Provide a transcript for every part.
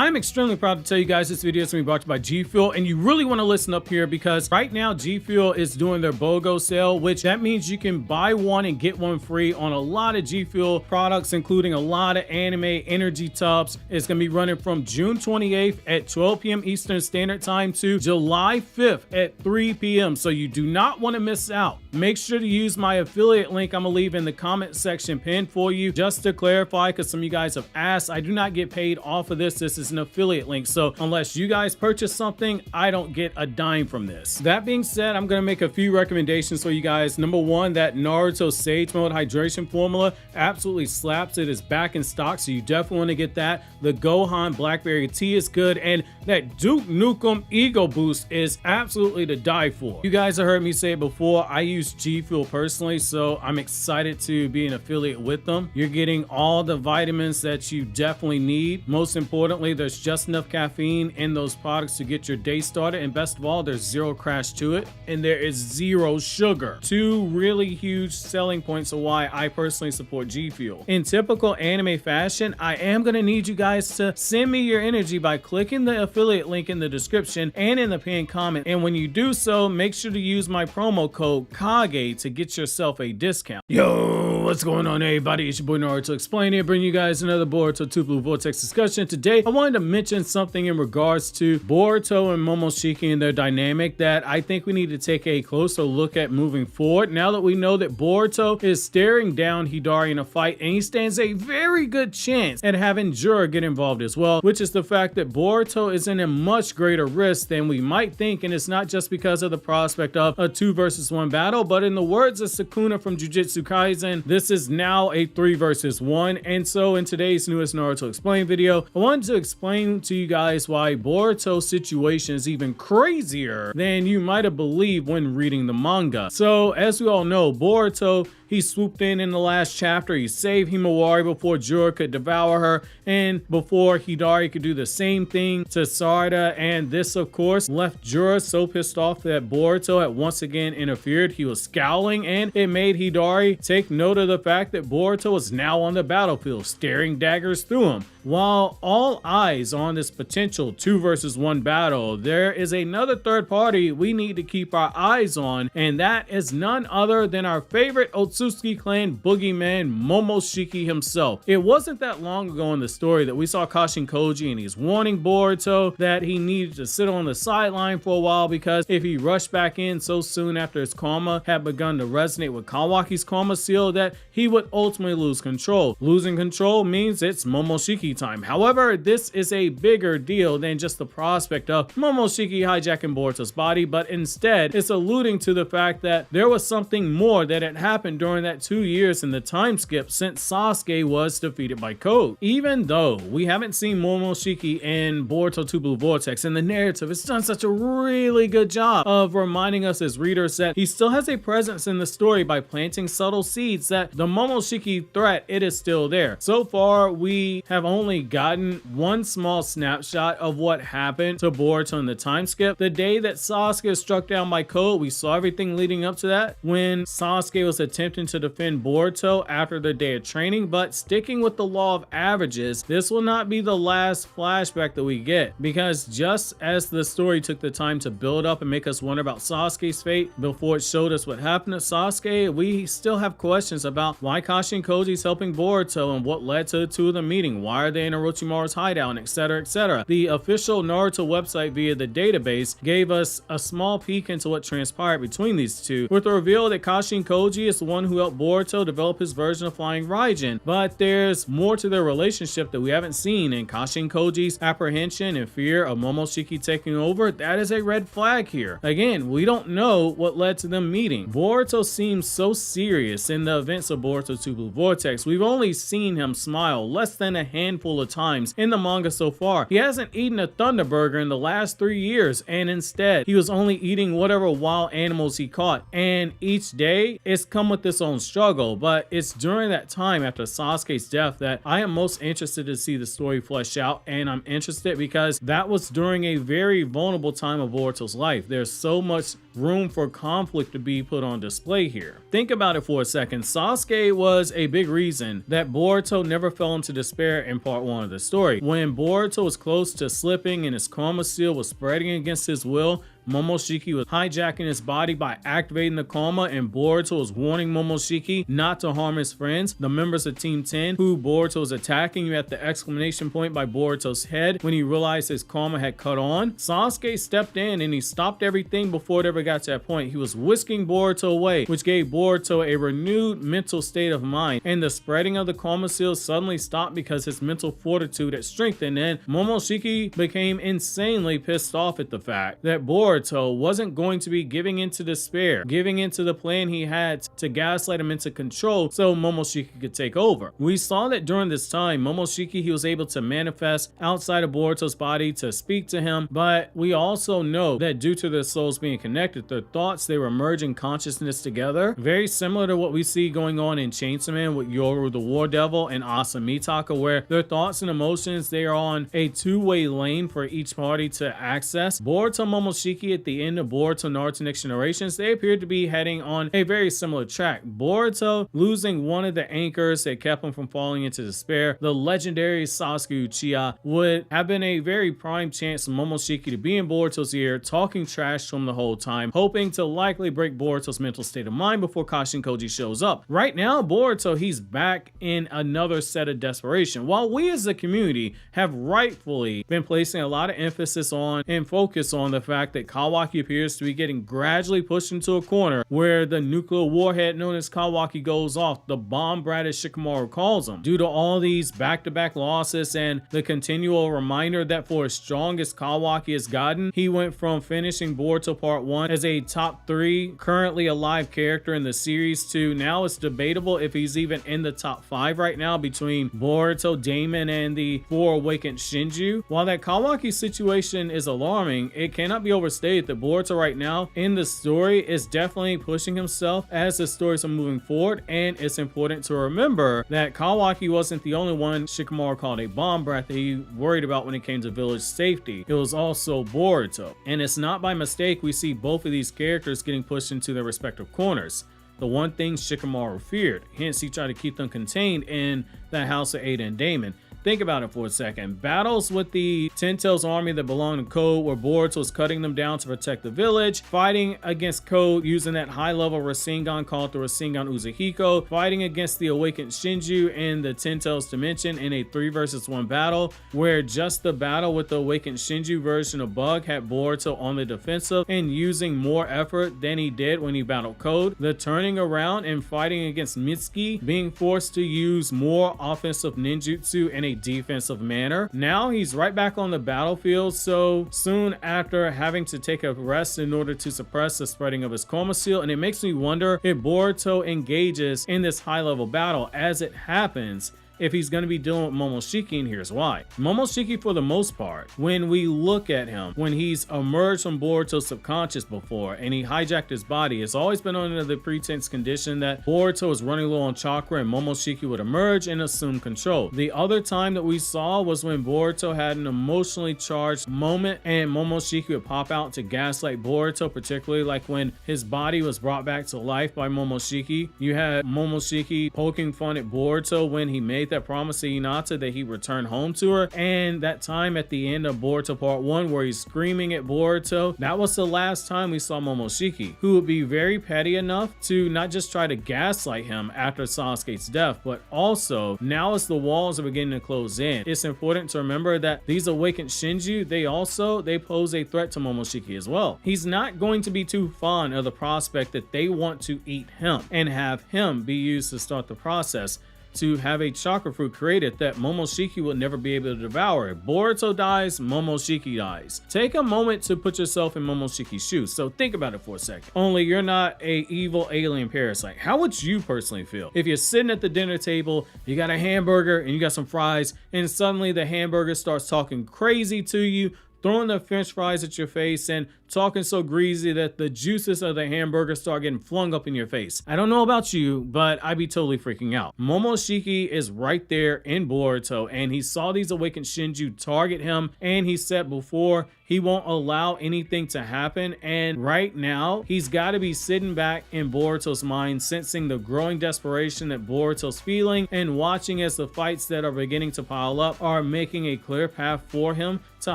I'm extremely proud to tell you guys this video is going to be brought to you by Gfuel, and you really want to listen up here because right now Gfuel is doing their BOGO sale, which that means you can buy one and get one free on a lot of Gfuel products, including a lot of anime energy tubs. It's going to be running from June 28th at 12 p.m. Eastern Standard Time to July 5th at 3 p.m. So you do not want to miss out. Make sure to use my affiliate link I'm going to leave in the comment section pinned for you. Just to clarify, because some of you guys have asked, I do not get paid off of this. This is an affiliate link. So unless you guys purchase something, I don't get a dime from this. That being said, I'm going to make a few recommendations for you guys. Number one, that Naruto Sage Mode hydration formula absolutely slaps. It is back in stock, so you definitely want to get that. The Gohan Blackberry Tea is good, and that Duke Nukem Ego Boost is absolutely to die for. You guys have heard me say it before, I use Gfuel personally, so I'm excited to be an affiliate with them. You're getting all the vitamins that you definitely need. Most importantly, there's just enough caffeine in those products to get your day started, and best of all, there's zero crash to it, and there is zero sugar. Two really huge selling points of why I personally support Gfuel. In typical anime fashion, I am going to need you guys to send me your energy by clicking the affiliate link in the description and in the pinned comment, and when you do so, make sure to use my promo code KAGE to get yourself a discount. Yo, what's going on everybody? It's your boy Naruto Explained here, bringing you guys another Boruto 2 Blue Vortex discussion. Today, I wanted to mention something in regards to Boruto and Momoshiki and their dynamic that I think we need to take a closer look at moving forward. Now that we know that Boruto is staring down Hidari in a fight, and he stands a very good chance at having Jura get involved as well, which is the fact that Boruto is in a much greater risk than we might think, and it's not just because of the prospect of a 2 versus 1 battle, but in the words of Sukuna from Jujutsu Kaisen, this is now a 3 versus 1. And so in today's newest Naruto Explained video, I wanted to explain to you guys why Boruto's situation is even crazier than you might have believed when reading the manga. So as we all know, Boruto, he swooped in the last chapter. He saved Himawari before Jura could devour her, and before Hidari could do the same thing to Sarada. And this, of course, left Jura so pissed off that Boruto had once again interfered. He was scowling, and it made Hidari take note of the fact that Boruto was now on the battlefield, staring daggers through him. While all eyes on this potential 2 versus 1 battle, there is another third party we need to keep our eyes on, and that is none other than our favorite Otsutsuki clan boogeyman, Momoshiki himself. It wasn't that long ago in the story that we saw Kashin Koji, and he's warning Boruto that he needed to sit on the sideline for a while, because if he rushed back in so soon after his karma had begun to resonate with Kawaki's karma seal, that he would ultimately lose control. Losing control means it's Momoshiki time. However, this is a bigger deal than just the prospect of Momoshiki hijacking Boruto's body, but instead it's alluding to the fact that there was something more that had happened during that 2 years in the time skip since Sasuke was defeated by Code. Even though we haven't seen Momoshiki in Boruto 2 Blue Vortex, and the narrative has done such a really good job of reminding us as readers that he still has a presence in the story by planting subtle seeds that the Momoshiki threat, it is still there. So far, we have only gotten one small snapshot of what happened to Boruto in the time skip. The day that Sasuke was struck down by Code, we saw everything leading up to that when Sasuke was attempting to defend Boruto after the day of training. But sticking with the law of averages, this will not be the last flashback that we get, because just as the story took the time to build up and make us wonder about Sasuke's fate before it showed us what happened to Sasuke, we still have questions about why Kashin Koji is helping Boruto and what led to the two of them meeting. Why are they in Orochimaru's hideout, etc., etc. The official Naruto website via the database gave us a small peek into what transpired between these two, with the reveal that Kashin Koji is the one who helped Boruto develop his version of Flying Raijin. But there's more to their relationship that we haven't seen, and Kashin Koji's apprehension and fear of Momoshiki taking over, that is a red flag here. Again, we don't know what led to them meeting. Boruto seems so serious in the events of Boruto 2 Blue Vortex. We've only seen him smile less than a handful of times in the manga so far. He hasn't eaten a Thunder Burger in the last 3 years, and instead he was only eating whatever wild animals he caught, and each day it's come with its own struggle, but it's during that time after Sasuke's death that I am most interested to see the story flesh out, and I'm interested because that was during a very vulnerable time of Boruto's life. There's so much room for conflict to be put on display here. Think about it for a second. Sasuke was a big reason that Boruto never fell into despair in part 1 of the story. When Boruto was close to slipping and his karma seal was spreading against his will, Momoshiki was hijacking his body by activating the karma, and Boruto was warning Momoshiki not to harm his friends, the members of Team 10, who Boruto was attacking at the exclamation point by Boruto's head when he realized his karma had cut on. Sasuke stepped in and he stopped everything before it ever got to that point. He was whisking Boruto away, which gave Boruto a renewed mental state of mind, and the spreading of the karma seal suddenly stopped because his mental fortitude had strengthened, and Momoshiki became insanely pissed off at the fact that Boruto wasn't going to be giving into despair, giving into the plan he had to gaslight him into control so Momoshiki could take over. We saw that during this time, Momoshiki, he was able to manifest outside of Boruto's body to speak to him, but we also know that due to their souls being connected, their thoughts, they were merging consciousness together, very similar to what we see going on in Chainsaw Man with Yoru the War Devil and Asa Mitaka, where their thoughts and emotions, they are on a two-way lane for each party to access. Boruto and Momoshiki at the end of Boruto Naruto Next Generations, they appeared to be heading on a very similar track. Boruto losing one of the anchors that kept him from falling into despair, the legendary Sasuke Uchiha, would have been a very prime chance for Momoshiki to be in Boruto's ear, talking trash to him the whole time, hoping to likely break Boruto's mental state of mind before Kashin Koji shows up. Right now, Boruto, he's back in another set of desperation. While we as a community have rightfully been placing a lot of emphasis on and focus on the fact that Kawaki appears to be getting gradually pushed into a corner where the nuclear warhead known as Kawaki goes off, the bomb brat as Shikamaru calls him. Due to all these back-to-back losses and the continual reminder that for as strong as Kawaki has gotten, he went from finishing Boruto Part 1 as a top 3 currently alive character in the series to now it's debatable if he's even in the top 5 right now between Boruto, Damon, and the 4 awakened Shinju. While that Kawaki situation is alarming, it cannot be overstated that Boruto right now in the story is definitely pushing himself as the stories are moving forward, and it's important to remember that Kawaki wasn't the only one Shikamaru called a bomb brat that he worried about when it came to village safety. It was also Boruto, and it's not by mistake we see both of these characters getting pushed into their respective corners. The one thing Shikamaru feared, hence he tried to keep them contained in that house of Ada and Damon. Think about it for a second. Battles with the Ten Tails army that belonged to Code, where Boruto was cutting them down to protect the village, fighting against Code using that high-level Rasengan called the Rasengan Uzuhiko, fighting against the awakened Shinju in the Ten Tails dimension in a 3 versus 1 battle, where just the battle with the awakened Shinju version of Bug had Boruto on the defensive and using more effort than he did when he battled Code. The turning around and fighting against Mitsuki, being forced to use more offensive ninjutsu in a defensive manner. Now he's right back on the battlefield so soon after having to take a rest in order to suppress the spreading of his karma seal, and it makes me wonder if Boruto engages in this high-level battle. As it happens, if he's going to be dealing with Momoshiki, and here's why. Momoshiki, for the most part, when we look at him, when he's emerged from Boruto's subconscious before and he hijacked his body, it's always been under the pretense condition that Boruto is running low on chakra and Momoshiki would emerge and assume control. The other time that we saw was when Boruto had an emotionally charged moment and Momoshiki would pop out to gaslight Boruto, particularly like when his body was brought back to life by Momoshiki. You had Momoshiki poking fun at Boruto when he made that promise to Hinata that he returned home to her, and that time at the end of Boruto Part 1 where he's screaming at Boruto, that was the last time we saw Momoshiki, who would be very petty enough to not just try to gaslight him after Sasuke's death, but also now as the walls are beginning to close in, it's important to remember that these awakened Shinju, they pose a threat to Momoshiki as well. He's not going to be too fond of the prospect that they want to eat him and have him be used to start the process to have a chakra fruit created that Momoshiki will never be able to devour. If Boruto dies, Momoshiki dies. Take a moment to put yourself in Momoshiki's shoes. So think about it for a second. Only you're not a evil alien parasite. How would you personally feel if you're sitting at the dinner table, you got a hamburger and you got some fries, and suddenly the hamburger starts talking crazy to you, throwing the french fries at your face and talking so greasy that the juices of the hamburger start getting flung up in your face. I don't know about you, but I'd be totally freaking out. Momoshiki is right there in Boruto, and he saw these awakened Shinju target him, and he said before he won't allow anything to happen. And right now, he's got to be sitting back in Boruto's mind, sensing the growing desperation that Boruto's feeling, and watching as the fights that are beginning to pile up are making a clear path for him to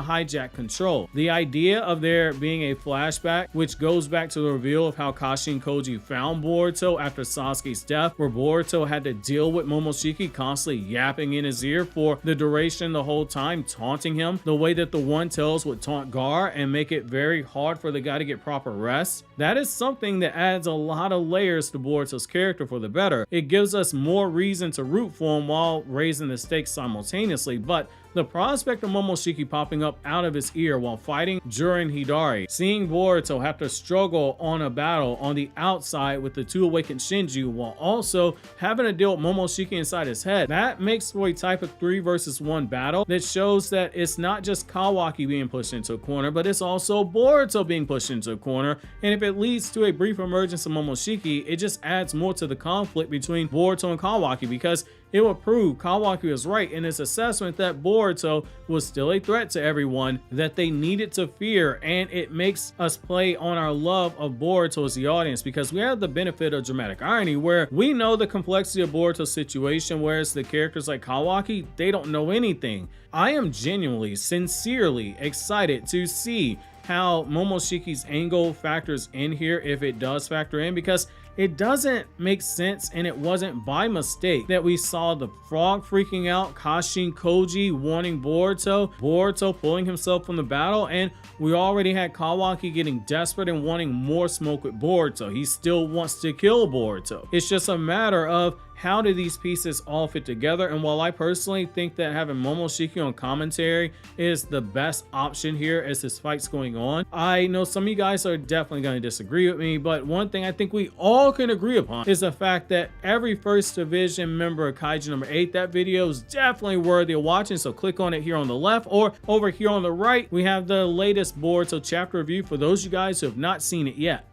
hijack control. The idea of there being a flashback, which goes back to the reveal of how Kashi and Koji found Boruto after Sasuke's death, where Boruto had to deal with Momoshiki constantly yapping in his ear for the duration the whole time, taunting him the way that the One Tails would taunt Gar and make it very hard for the guy to get proper rest. That is something that adds a lot of layers to Boruto's character for the better. It gives us more reason to root for him while raising the stakes simultaneously, but the prospect of Momoshiki popping up out of his ear while fighting Jura and Hidari, seeing Boruto have to struggle on a battle on the outside with the two awakened Shinju while also having to deal with Momoshiki inside his head, that makes for a type of 3 versus 1 battle that shows that it's not just Kawaki being pushed into a corner, but it's also Boruto being pushed into a corner. And if it leads to a brief emergence of Momoshiki, it just adds more to the conflict between Boruto and Kawaki, because it would prove Kawaki was right in his assessment that Boruto was still a threat to everyone that they needed to fear, and it makes us play on our love of Boruto as the audience, because we have the benefit of dramatic irony where we know the complexity of Boruto's situation, whereas the characters like Kawaki, they don't know anything. I am genuinely, sincerely excited to see how Momoshiki's angle factors in here, if it does factor in, because it doesn't make sense, and it wasn't by mistake that we saw the frog freaking out, Kashi and Koji warning Boruto, Boruto pulling himself from the battle, and we already had Kawaki getting desperate and wanting more smoke with Boruto. He still wants to kill Boruto. It's just a matter of how do these pieces all fit together. And while I personally think that having Momoshiki on commentary is the best option here as this fight's going on, I know some of you guys are definitely going to disagree with me, but one thing I think we all can agree upon is the fact that every First Division member of Kaiju number 8, that video is definitely worthy of watching. So click on it here on the left, or over here on the right, we have the latest Boruto chapter review for those of you guys who have not seen it yet.